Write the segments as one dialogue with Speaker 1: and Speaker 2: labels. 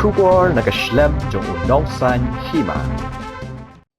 Speaker 1: Shubor nakaslem jong unongsan hima.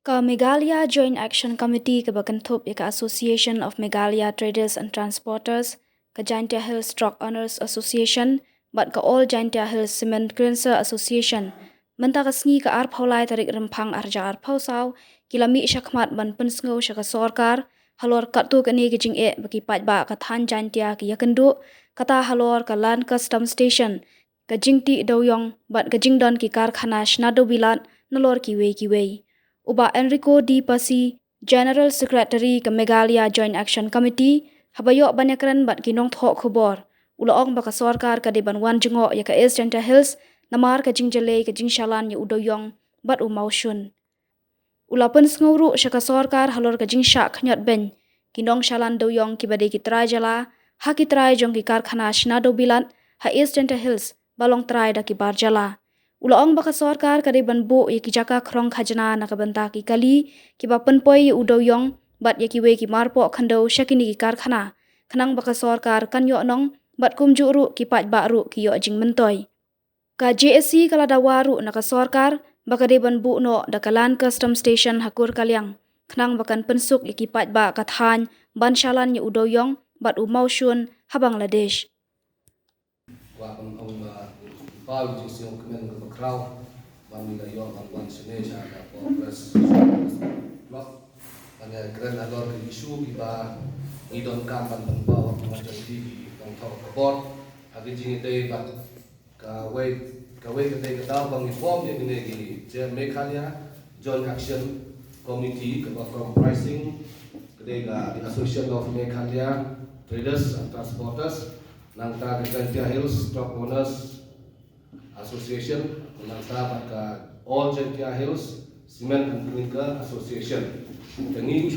Speaker 2: Ka Meghalaya Joint Action Committee ka Bakanthop ka Association of Meghalaya Traders and Transporters, ka Jaintia Hills Truck Owners Association, bat ka All Jaintia Hills Cement Cleanser Association. Menta ka sngi ka arpaulai tarik rempang arja arpausau, kilami syakmat ban pensngau syaka sorkar, halor katu ka ni kijing bagi patba ka than Jaintia ki yakendu, kata halor ka Land Custom Station, ka jingti doyong bat ka jingdon ki karkhana shnado bilat nalor kiwe. Uba Enrico D. Pasi, General Secretary ke Meghalaya Joint Action Committee, habayok banyakran bat kinong thok khubor. Ulaong baka sorkar ka deban wan jengok ya ka East Jaintia Hills, namar ka jingjale ka jingshalan ya udoyong bat umaushun. Ulapan senguru syaka sorkar halor ka jingsyak nyot ben, kinong shalan doyong kibade kitrai jala, ha kitrai jong ki karkhana shnado bilat, ha East Jaintia Hills, balong trai da ki bar jala. Ulaong baka sorkar kade banbu ya ki jaka krong khajana na kabanta ki kali ki bapen poi udoyong bat ya ki we ki marpo khando syakini ki karkhana khanang baka sorkar kan yo nong bat kumju ru ki paj ba ru ki yo jing mentoy ka JSC kala dawaru na ka sorkar baka de banbu no da kalan custom station hakur kalyang khanang bakan pensuk ya ki paj ba ka than ban shalan ya udoyong bat umaushun habang ladesh
Speaker 3: Pau di sini kemen ke crowd, kami dah yang angkuhan sini saya dapat press blog, dan keren ada isu kita idon kampan tempau macam TV yang tahu kabor, hari ini day bat kawai kita tahu bang inform yang ini gini, jadi Meghalaya Joint Action Committee kepada pricing, kedai di Association of Meghalaya Traders and Transporters, nangta Jaintia Hills Truck Owners Association, nangta ka All Jaintia Hills Cement and Clinker Association. Ini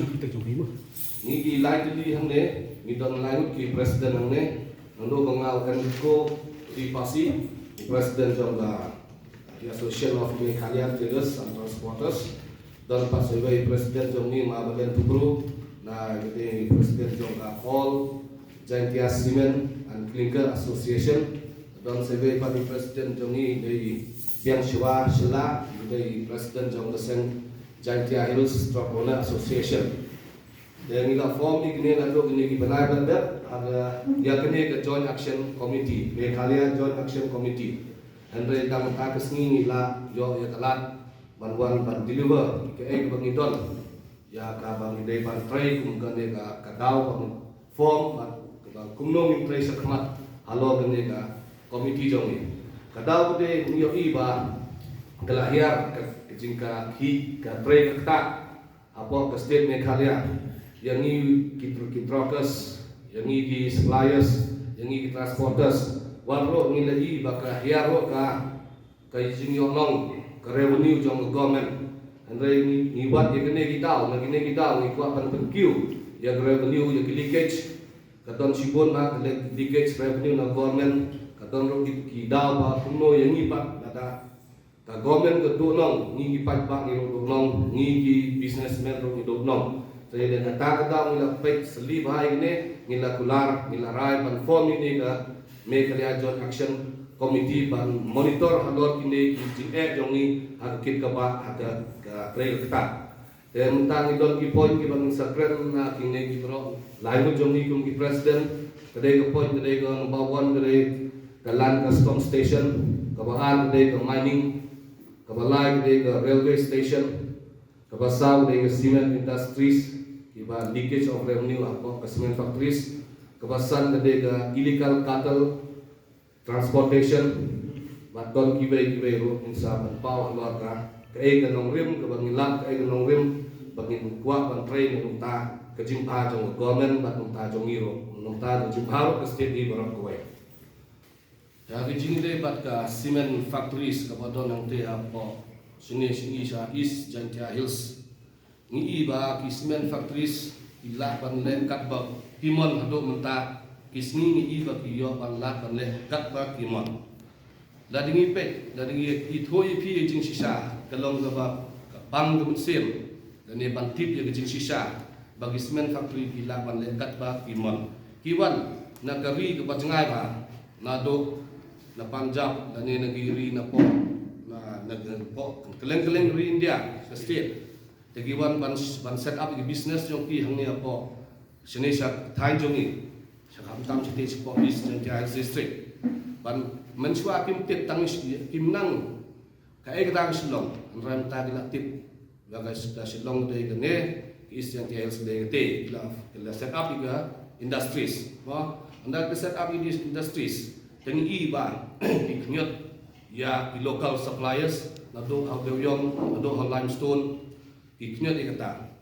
Speaker 3: ki lain tadi hang ne, ni don lain ki presiden hang ne, nando bangau Enrico D. Pasi, presiden jongga di Association of Meghalaya Traders and Transporters, dan pas sebagai presiden jongi Mabelen Tubru, na jadi presiden jongga All Jaintia Cement and Clinker Association. Dan sebagai parti presiden jongi dari Biang Shua Shila dari presiden jong deseng Jaintia Hills Truck Owner Association. Dan ila form ini nado ini benar benar ada dia kene ke Joint Action Committee, Meghalaya Joint Action Committee. Andre dam ta kesni ila yo ya telat bantuan ban deliver ke bangidon ya ka bang idai ban tray kum kene ka kadau bang form ban kumno mi tray sakmat halo kene ka komiti jongi kadau de niyo iba kelahir ke jingka hi ka pre ka apa ke state Meghalaya yang ni ki truckers yang ni ki suppliers yang ni ki transporters warro ni lagi baka hiaro ka jing yo nong ka revenue jong government andre ni wat ye kene kita ni ko pan penkiu ya revenue ya leakage kadon sibon na leakage revenue na government kadon ro ki daw ba kuno yang ipat data ka government ke do nong ni ipat ba ni ro nong ni ki businessman ro do nong saya dan kata mula pek seli bahai ini ngila kular ngila rai ban form ini ka Meghalaya Joint Action Committee ban monitor halor kini ki jong ni hakit ka ba ada ka trail kita dan tang idon ki point ki bang sakren na kini ki ro lain jong ni kum ki president kedai ke point kedai ke number 1 kedai ke Land Custom Station, kabahan kedai ke mining, kabalai kedai ke railway station, kabasau kedai ke cement industries, kiba leakage of revenue apa ke cement factories, kabasan kedai ke illegal cattle transportation, baton kibai ro insa pau halor ka ke nong rim ke bangilak ke nong rim bangin kuat ban train nong ta ke jimpa jong government bat nong ta jong iro nong ta jimpa ke state di barang kuai. Ya kijing de bat ka cement factories ka badon nang te apa sini sa East Jaintia Hills ni ba ki cement factories ila ban len kat ba timon hado menta kisni ni ba ki yo ban la ban le kat ba timon la dingi pe la dingi i thoi pi jing sisa kalong ba bang ga sim dan ni ban tip ya jing sisa bagi cement factory ila ban le kat ba timon kiwan nagari ka ba jangai ba na do na Punjab na ni nagiri na po na nagpo keleng-keleng ri India sa state tegiwan ban set up the business yung ki hang niya po sini sa Thai jongi sa kamtam city po is ng district ban mensua kim tit tang kim nang kai ka silong ram ta gila tip gagas da silong de gane is yang TLC de te la set up iga industries mo anda ka set up these industries tengi ba iknyot ya local suppliers na do how de yong do how limestone iknyot ikata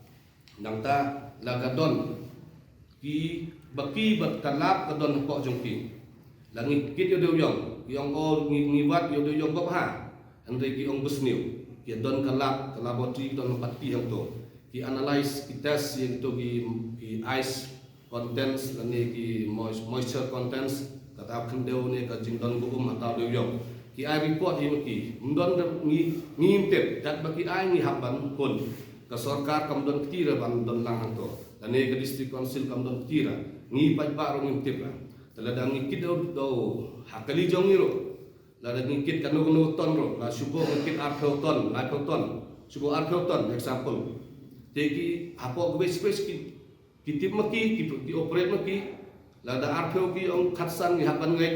Speaker 3: nang ta lagadon ki baki bat kalap kadon po jongki langit kit yo de yong o ngiwat yo de yong ha andre ki ong busniu ki don kalap kalabotri don pati yang to ki analyze ki test yang to ki ice contents lani ki moisture contents kata kendeu ne ka jingdon bu atau de yong ki ai report hi ki mdon ngimtep dat baki ai ngi haban kon ka sarkar kamdon tira ban don lang to lani ka district council kamdon tira ngi pa ro ngimtep la taladang ngikit do hakali jongiro la ngikit kanu ton ro la subo ngikit 8 ton 8 ton subo 8 ton example teki apo space ki tip maki ki operate maki la da 8 ki ong khatsan ni hapan ngai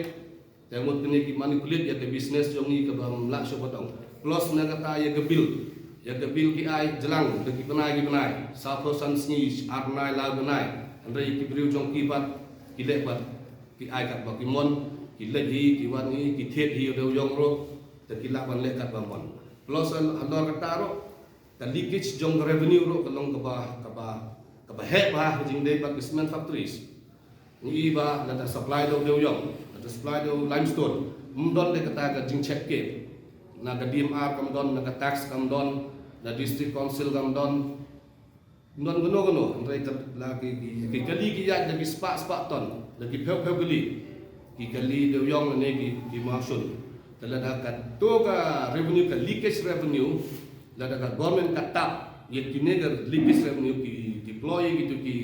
Speaker 3: temut kini ki manipulate ya ke business jong ni ke bam la so potong plus na kata ya ke bill ki ai jelang de ki penai sapo san sni arnai la benai andre ki briu jong ki pat ki lebat ki ai kat bakimon ki lehi ki wani ki thet hi de yong ro te ki la ban le kat bamon plus andor kata ro the leakage jong revenue ro kalong ka ba he ba jing de bak cement factories ni ba la supply do de yong la supply do limestone mdon de kata ka jing check ke na ka DMR kamdon na ka tax kamdon na district council kamdon non gono andre lagi ki kali ki ya lagi spa ton lagi peu geli ki kali de yong ne ki masun talada ka to ka revenue ka leakage revenue lada ka government ka tap ye ki negar leakage revenue ki deploy gitu ki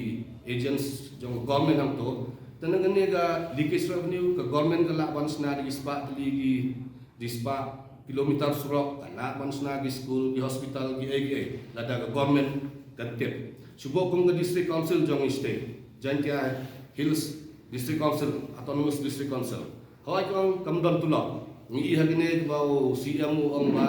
Speaker 3: agents jong government ham to tanang nega leakage revenue ka government ka laban sna di spa ligi di spa kilometer surok kana ban sna di school di hospital ki ege lada ka government katip subo kung district council jong state Jaintia Hills district council autonomous district council hoi kong kamdon tulok ni ihagine bau CMO ong ba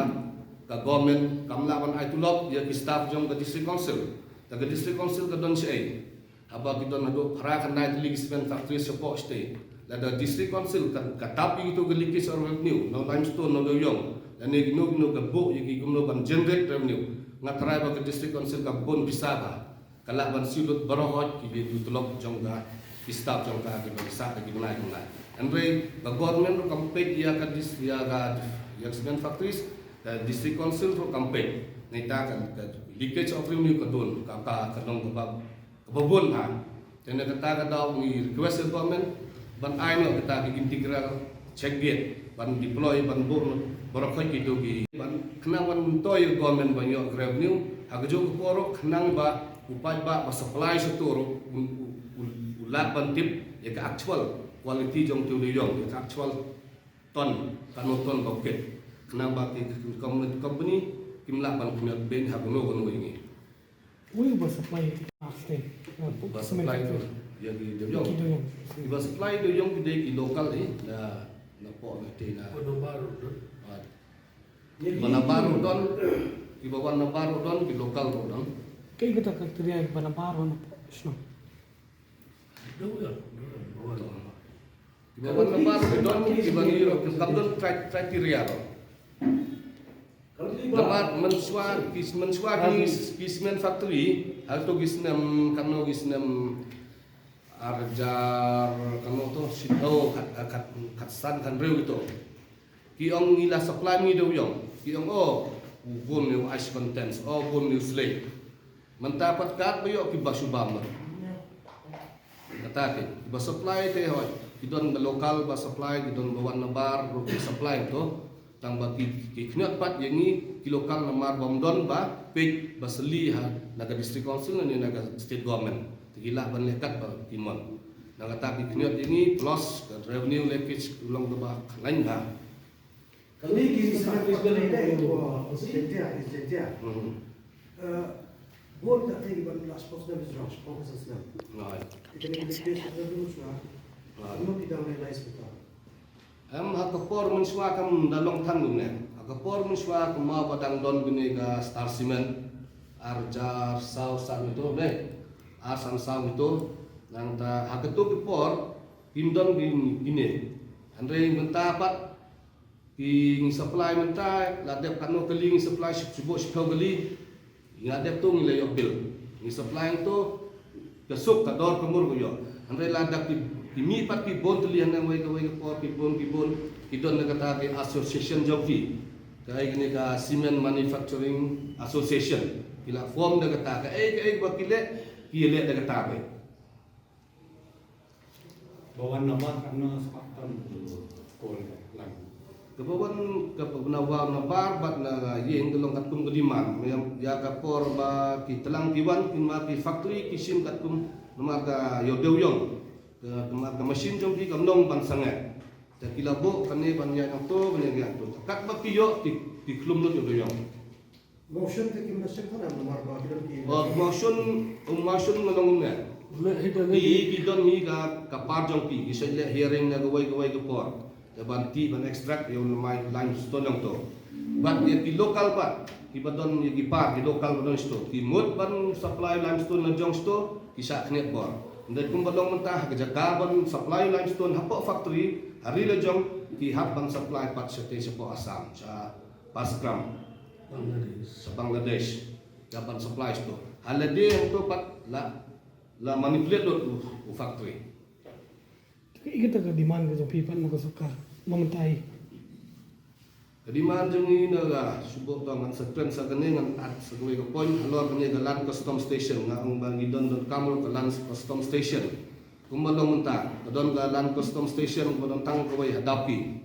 Speaker 3: ka government kamlaban ay tulok ya ki staff jong ka district council ka district council ka don siya haba kidon hado para kan night league cement factory support state lada district council ka tapi itu gelikis or revenue no limestone no doyong dan ni gino ka bo yaki gumno ban generate revenue ngatrai ba ka district council ka bon bisaba kalaban silut barohot ki tulok jong ka staff jong ka ki bisa ka gimana andre the government ro campaign ya ka cement factories the district council ro campaign nita kan leakage of revenue ka don ka kanong kababon ha tena kata ka daw ni request government ban ay no kata ki integral check gate ban deploy ban borokhoy ki dogi ban knawan toy government ban yo revenue hagjo ko poro knang ba upay ba supply sa turo ulat ban tip ya ka actual quality jong tu yong ya actual ton ton bucket kenapa ki company kimla ban kumyat ben hagono gono ini
Speaker 4: we will supply state
Speaker 3: ba supply to ya di yong ba supply do yong di local na po na tina Banabaro don iba Banabaro don di local don
Speaker 4: kay kita kakteriya Banabaro na sno
Speaker 3: iba Banabaro don iba ni kapdon criteria dapat menswa ki cement factory hal to gisnem kano gisnem arjar kano to sito katsan kan reu itu ki ong ngila supply mi do yong ki ong bun new ice contents bun new slate mentapat kat bayo ki basubam katake ba supply te hoy ki don local ba supply ki don bawan na bar ro supply to tang ba ki knyot pat yengi ki lokal namar bomdon ba page baseli ha naga district council ni naga state government tigila ban lekat ba timon Nakataki kniot ini plus revenue leakage ulang tebak lain dah.
Speaker 5: Kali ini sekarang kita lihat itu istilah. Bon tak tadi buat last post dan bisnis fokus asal.
Speaker 3: Nah,
Speaker 5: Kita ni kita dulu sudah. Ano kita realize kita.
Speaker 3: Hakapor mensua kam dalong tan gune. Hakapor mensua kam mau badang don gune ga Star Cement arjar sau san itu ne. Asan sau itu nang ta hakatuk por pindon gini. Andre mentapat king supply mentai ladep kanu keling supply sibuk gali ngadep tu ngile yok bil ni supply tu kesuk kador kemur ko yo andre ladap di mi pat ki bon tuli nang wei ko ki bon kidon na kata ki association jogi kai gini ka cement manufacturing association kila form na kata ka bakile kile na kata be
Speaker 6: Bawan nama karena sepatan kol lagi.
Speaker 3: Kebawan nabar bat na yeng dolong katung kediman ya kapor ba ki telang kiwan ma ki factory kisim katung namaga yodewyong ke mesin jong ki kamnong bansange ta kilabo kane banya to banya ya to kat ba piyo ti klum no yodewyong
Speaker 5: Motion tu kita mesti kan nomor dua kita ni.
Speaker 3: motion ngalong ki don mi ka kapar jong ki isele hearing na gawai ke por banti ban extract yung limestone lang to. But yung local pa, iba doon yung ipar, yung local ba doon ito. Timot ban supply limestone na jong ito, isa kanyat bor. Dan kung balong mentah, kajagaban supply limestone, hapo factory, hari la jong, hap ban supply pat sa po Assam, sa Paskram, sa Bangladesh, gaban supply ito. Halade yung to pat la manipulate doon factory.
Speaker 4: Kita ke demand ke people nak suka mementai.
Speaker 3: Kediman jeng ini naga subok dengan sekren sakene ngan at sesuai ke poin halor kene ke land custom station ngang bagi don kamul ke land custom station. Kumalong mentah don ke land custom station bodon tang ke wai hadapi.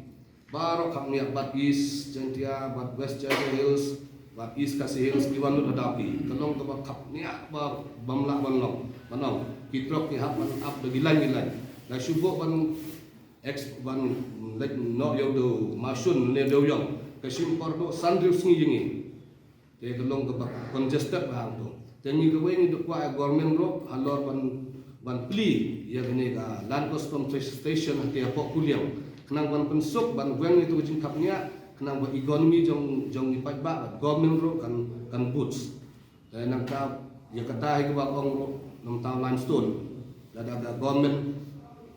Speaker 3: Baru kami bat east jentia bat west Jaya Hills bat east kasih hills kiwan hadapi. Kelong ke bat kap niak ba bamla banong kitrok ki hapan up de gilan. Na subok ban like no yodo masun ne do yong kasim pordo sandrius ngi jingi te kelong ke congested bang to teni ke wengi do kwa government ro halor ban pli ya gene ka land custom station te apo kuliang kenang ban pensuk ban wen itu jing kapnya kenang ban economy jong ipat ba government ro kan boots dan nang ka ya kata ke ba ong ro nam ta limestone ada government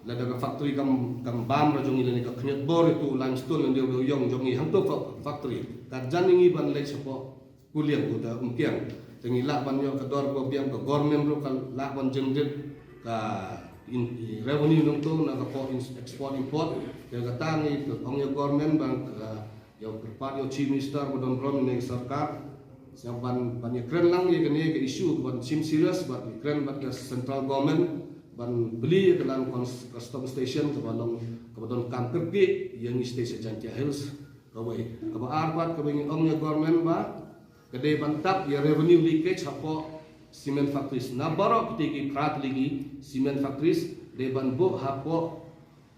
Speaker 3: lada ka factory kam bam ra jong ilani ka khnyat bor itu limestone ndio yong jong i hangto factory ka janingi ban le sepo kuliang ko da umkiang tengi la ban yo ka dor ko biang ka government ro ka la ban jengjet ka revenue nong to na ka po export import ya ka tangi ka ong yo government ban ka yo perpat yo chief minister bodon rom ne sarkar siap ban ye kren lang ye kene ke issue ban sim serious ban kren ban central government ban beli ke dalam custom station ke balong kam kerki yang station Jantia Hills kawai kaba arbat kaba ngi ongnya government ba kede bantap ya revenue leakage hapo cement factories na baro kitiki prat ligi cement factories de ban bo hapo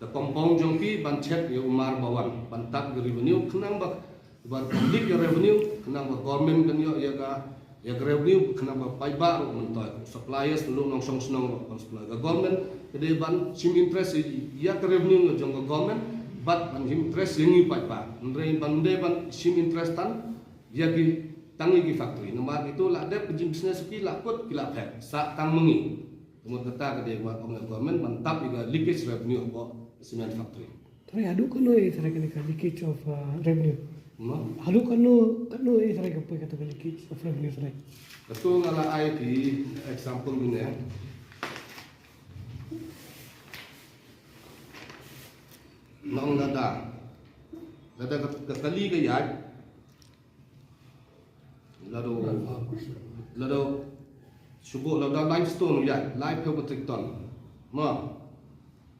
Speaker 3: the compound jongki ban chet ya umar bawan bantap revenue kenang ba ban public revenue kenang ba government kan yo ya ka ya revenue kenapa paiba mentoy suppliers dulu nong song senong supply government jadi ban sim interest ya revenue ngejong government but ban interest yang paiba ndre ban sim interest tan ya ki tangi ki factory nomor itu lah ada business ki lakut ki lapet sa tang mengi kemudian kata ke dia government mantap juga leakage revenue apa cement factory
Speaker 4: Tapi adu kanu isra kene ka leakage of revenue. Halu kanu isra ka pa kata leakage of revenue isra.
Speaker 3: Betul ngala ai di example gini ya. Nong nada kekali ke yad lalu subuh lalu limestone yad live metric ton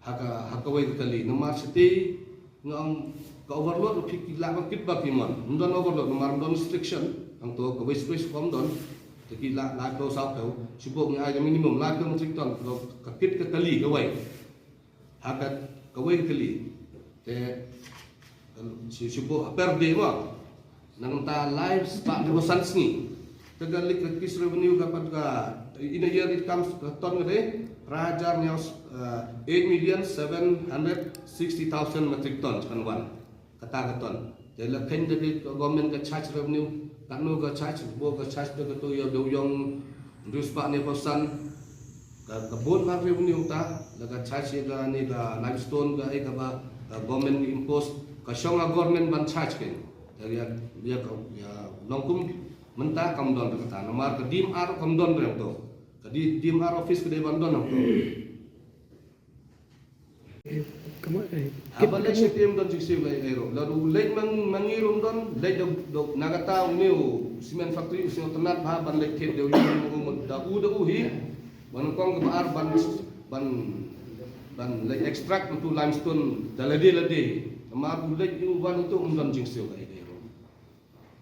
Speaker 3: haka wai kekali nomor seti ngam ka overload fikir lak feedback iman ndon overload nomor ndon restriction ang to ka waste space kom don teki lak to sa pe subuh ngai minimum live metric ton ka kit kekali ka wai hagat kawai kali te sipo per day mo nang ta live spa kawasan sni tagalik kis revenue kapag in a year it comes to ton ngade rajar nyaus 8,760,000 metric tons kan wan kata ton jadi lakin jadi government ka charge revenue kanu ka charge bo ka charge to to yo yung ruspa ne pasan kebun ka revenue ta laga charge ga ni ga limestone ga ka ba government impose ka shonga government ban charge ken jadi ya longkum mentah kam don kata nomor ke dim ar kam don rem to kadi dim ar office ke ban don to apa lek sistem don sisi aero lalu lek mangirum don lek dok nagata uniu cement factory usio tenat ha ban lek ket de uniu da hi ban kong ke ar ban lek extract untuk limestone dalade ma lek u ban untuk don sisi aero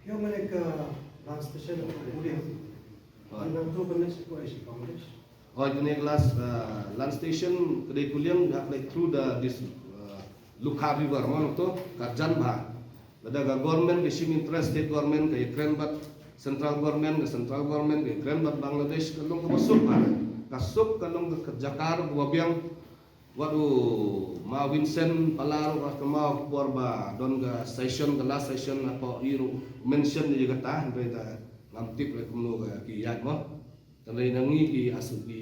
Speaker 5: Yung mereka land station kemudian anda tu benar sekolah Bangladesh.
Speaker 3: Oh, ini kelas land station kedai kuliang like through this Lukha River mana tu kerjaan bah. Ada government issue interest state government ke keren bat central government ke keren bat Bangladesh kalau ke masuk bah. Kasuk kalau ke Jakarta wabiang waduh ma Vincent Palar mau porba don ga session ke last session apa iru mention juga tah berita ngamtip le kumno ga ki yat mo tanai nangi ki asu ki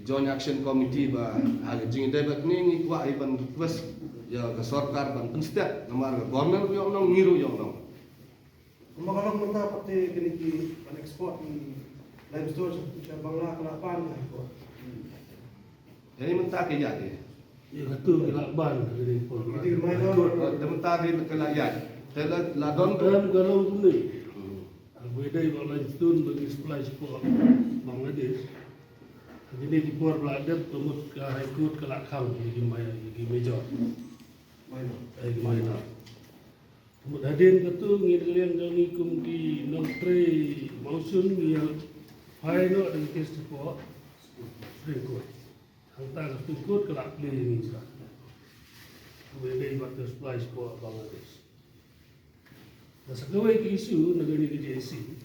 Speaker 3: joint action committee ba ag jing debat ni kwa iban request ya ke sarkar ban penstet namar government yo nong ngiru yo nong
Speaker 5: Kalau kita pati kini ki ekspor di limestone ke Bangla Kelapan ekspor.
Speaker 3: ini mentah ke yat
Speaker 6: Ya kata kelakban dari pol.
Speaker 5: Jadi minor
Speaker 3: mentah ke yat tela la don
Speaker 6: Dalam kalau ini, beda kalau limestone bagi supply support Bangladesh. Jadi di port Beladab kemud ke High Court ke Lakang di major. Di minor. Kemud hadin kata ngidlian kami kum di nomtre mausun yang final dan case support Supreme Court. Hantar Supreme Court ke Lakang ini sah. Beda buat supply support Bangladesh. Masa kawai ke isu negara ke JC,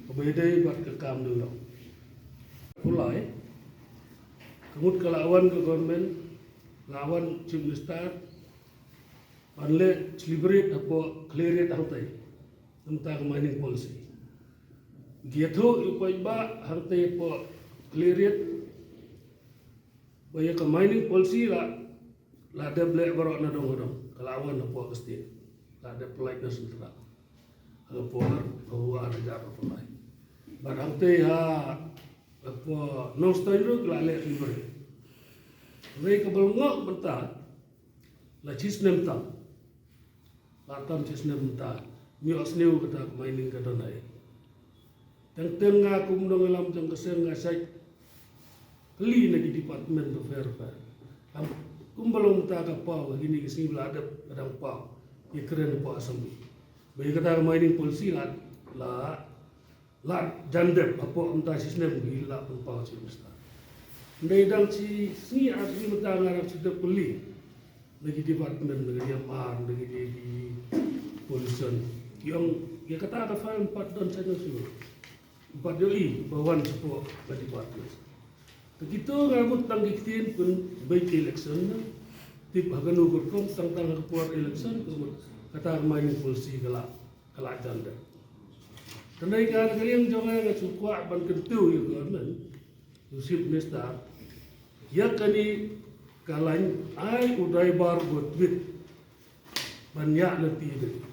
Speaker 6: kebedai buat kekam dulu. Mulai, kemud ke lawan ke government, lawan chief minister, panle celebrate apa clear hantai tentang mining policy. Dia tu upai ba hantai apa clear bayar ke mining policy la ada black barok na dong kelawan apa ke state. Ada politeness ultra. Ada polar, bahwa ada jarak polai. Barang teh apa non standard kelale libre. Mereka belum bentar. La cisnem tam. Latam cisnem bentar. Mios new kata mining kata naik. Tengah aku mendong alam jang keser ngasai. Keli lagi department of welfare. Kum belum tak apa gini kesini beladap kadang pau. Ia keren apa asam ni. Bagi kata mining policy lah jandep apa entah sistem gila pun pau semesta. Ndai dang si asli mentang ngarap sudah beli lagi department lagi dia mar lagi di pollution. Yang ia kata ada file 4 dan saya suruh 4 doi bawan support bagi department. Begitu ngabut tanggitin pun baik election tip akan ukur kom tentang kepuar election kata mining policy kelak janda. Tandai kan kalian jangan nak suka ban kentu ya government Yusuf Nesta ya kani kalain ai udai bar buat tweet banyak nanti itu.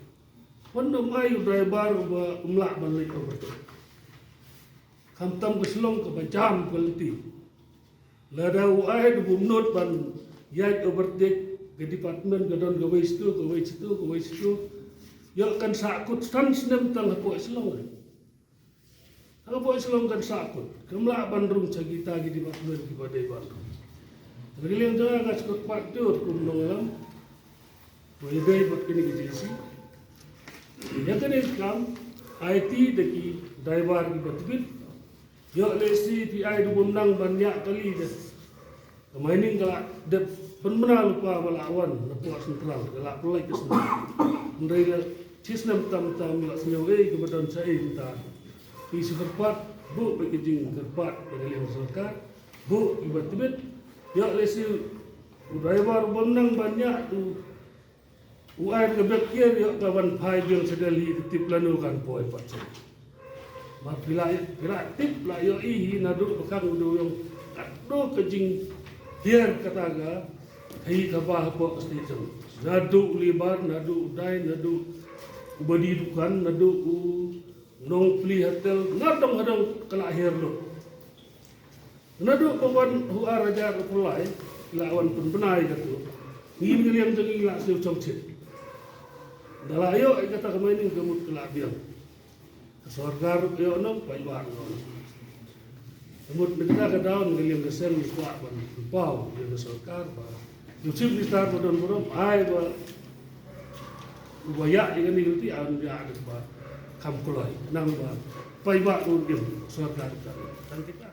Speaker 6: Pandom ai udai bar buat umlak balik ke betul. Kamtam keselong ke bacam keliti. Lada ai du bumnot ban ya overtake ke department gadon gawe situ ya kan sakut stan snem tang apa selong apa selong kan sakut kemla bandrung cagita di department di badai bandrung Berilang jangan ngas kot faktur kum nongalam boleh buat kini kejesi ya kan ikam IT deki driver di batbit ya lesi PI du bundang banyak kali dah Kemainin kalau dia pernah lupa melawan lepas sentral kalau pelai ke sana. Mereka cisnam tam senyawa kepada saya minta. Isi kerpat bu bagi jing kerpat bagi yang serkat bu tiba-tiba ya lesi driver benang banyak tu. Uai kebekir ya kawan pai yang sedali tip lanukan poi pacen. Mak bila tip lah yo nadu bekang do yang kado kejing hiar kataga hai kabah apa station. Nadu libar nadu udai nadu ubadi dukan nadu nong pli hotel ngadong hadong kelahir lo. Nadu kawan huar raja kepulai lawan pun benai katu. Ngin yang jengi la siu chongchit. Dalam ayo kata kemainin gemut kelabiang. Kesorgar yo nong paiwang nong. Gemut negara ke daun ngeliang kesen kuat ban pau dia kesorgar ba. Yusuf di start bodon ai ba. Ubaya yang ni uti an dia ada ba kam kulai nang ba paiwang dia kesorgar kan kita.